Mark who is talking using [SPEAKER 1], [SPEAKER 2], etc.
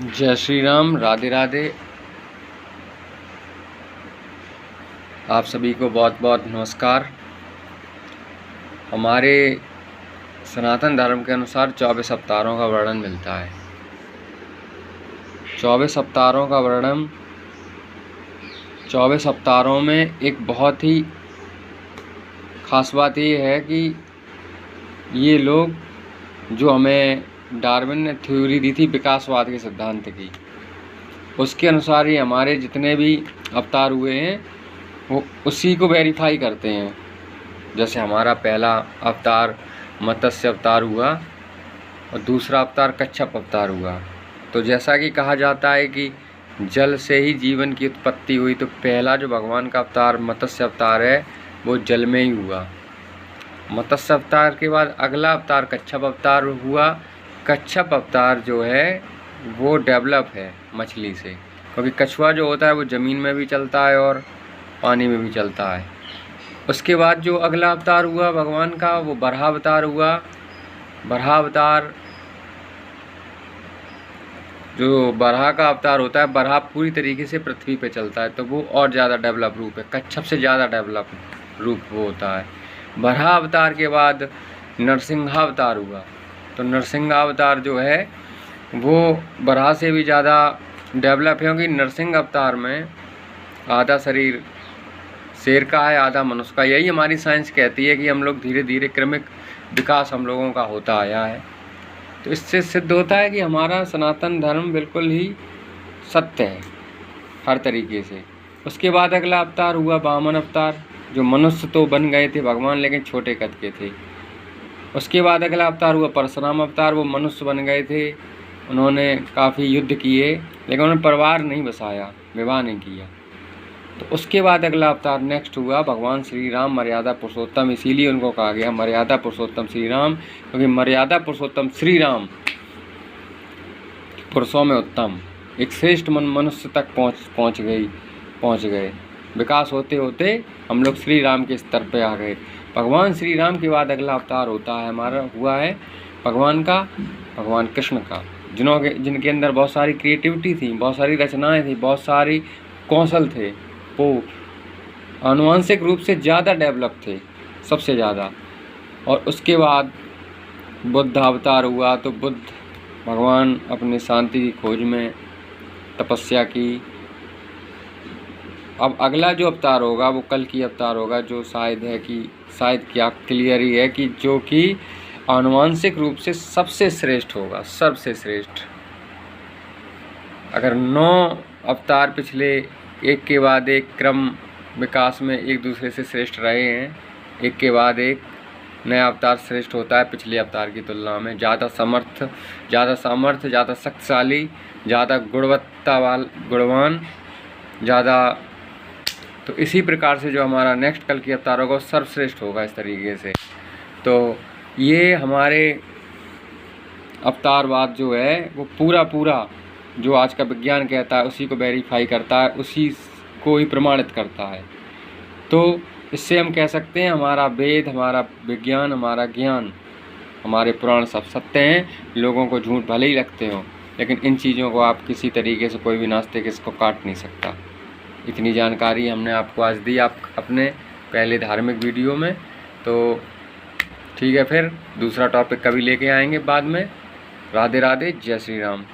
[SPEAKER 1] जय श्री राम, राधे राधे। आप सभी को बहुत बहुत नमस्कार। हमारे सनातन धर्म के अनुसार 24 अवतारों का वर्णन मिलता है। 24 अवतारों का वर्णन 24 अवतारों में एक बहुत ही खास बात ये है कि ये लोग जो हमें डार्विन ने थ्योरी दी थी विकासवाद के सिद्धांत की, उसके अनुसार ही हमारे जितने भी अवतार हुए हैं वो उसी को वेरीफाई करते हैं। जैसे हमारा पहला अवतार मत्स्य अवतार हुआ और दूसरा अवतार कच्छप अवतार हुआ। तो जैसा कि कहा जाता है कि जल से ही जीवन की उत्पत्ति हुई, तो पहला जो भगवान का अवतार मत्स्य अवतार है वो जल में ही हुआ। मत्स्य अवतार के बाद अगला अवतार कच्छप अवतार हुआ। कच्छप अवतार जो है वो डेवलप है मछली से, क्योंकि कछुआ जो होता है वो ज़मीन में भी चलता है और पानी में भी चलता है। उसके बाद जो अगला अवतार हुआ भगवान का वो बराह अवतार हुआ। बराह अवतार जो बराह का अवतार होता है, बराह पूरी तरीके से पृथ्वी पे चलता है, तो वो और ज़्यादा डेवलप रूप है। कच्छप से ज़्यादा डेवलप रूप वो होता है। बराह अवतार के बाद नरसिंहावतार हुआ। तो नरसिंहावतार जो है वो बराह से भी ज़्यादा डेवलप है, क्योंकि नरसिंह अवतार में आधा शरीर शेर का है, आधा मनुष्य का। यही हमारी साइंस कहती है कि हम लोग धीरे धीरे क्रमिक विकास हम लोगों का होता आया है। तो इससे सिद्ध होता है कि हमारा सनातन धर्म बिल्कुल ही सत्य है हर तरीके से। उसके बाद अगला अवतार हुआ वामन अवतार, जो मनुष्य तो बन गए थे भगवान लेकिन छोटे कद के थे। उसके बाद अगला अवतार हुआ परशुराम अवतार, वो मनुष्य बन गए थे, उन्होंने काफ़ी युद्ध किए लेकिन उन्होंने परिवार नहीं बसाया, विवाह नहीं किया। तो उसके बाद अगला अवतार नेक्स्ट हुआ भगवान श्री राम, मर्यादा पुरुषोत्तम। इसीलिए उनको कहा गया मर्यादा पुरुषोत्तम श्री राम, क्योंकि मर्यादा पुरुषोत्तम श्री राम पुरुषों में उत्तम, एक श्रेष्ठ मनुष्य तक पहुँच गए। विकास होते होते हम लोग श्री राम के स्तर पे आ गए। भगवान श्री राम के बाद अगला अवतार होता है हमारा हुआ है भगवान कृष्ण का, जिनके अंदर बहुत सारी क्रिएटिविटी थी, बहुत सारी रचनाएं थी, बहुत सारी कौशल थे। वो आनुवांशिक रूप से ज़्यादा डेवलप थे, सबसे ज़्यादा। और उसके बाद बुद्ध अवतार हुआ। तो बुद्ध भगवान अपने शांति की खोज में तपस्या की। अब अगला जो अवतार होगा वो कल की अवतार होगा, जो शायद क्या क्लियर ही है कि जो कि आनुवांशिक रूप से सबसे श्रेष्ठ होगा, सबसे श्रेष्ठ। अगर 9 अवतार पिछले एक के बाद एक क्रम विकास में एक दूसरे से श्रेष्ठ रहे हैं, एक के बाद एक नया अवतार श्रेष्ठ होता है पिछले अवतार की तुलना में। ज़्यादा सामर्थ्य, ज़्यादा शक्तिशाली, ज़्यादा गुणवान, ज़्यादा। तो इसी प्रकार से जो हमारा नेक्स्ट कल की अवतार होगा वो सर्वश्रेष्ठ होगा इस तरीके से। तो ये हमारे अवतारवाद जो है वो पूरा जो आज का विज्ञान कहता है उसी को वेरीफाई करता है, उसी को ही प्रमाणित करता है। तो इससे हम कह सकते हैं हमारा वेद, हमारा विज्ञान, हमारा ज्ञान, हमारे पुराण सब सत्य हैं। लोगों को झूठ भले ही लगते हों, लेकिन इन चीज़ों को आप किसी तरीके से कोई भी नास्तिक इसको काट नहीं सकता। इतनी जानकारी हमने आपको आज दी आप अपने पहले धार्मिक वीडियो में। तो ठीक है, फिर दूसरा टॉपिक कभी लेके आएंगे बाद में। राधे राधे, जय श्री राम।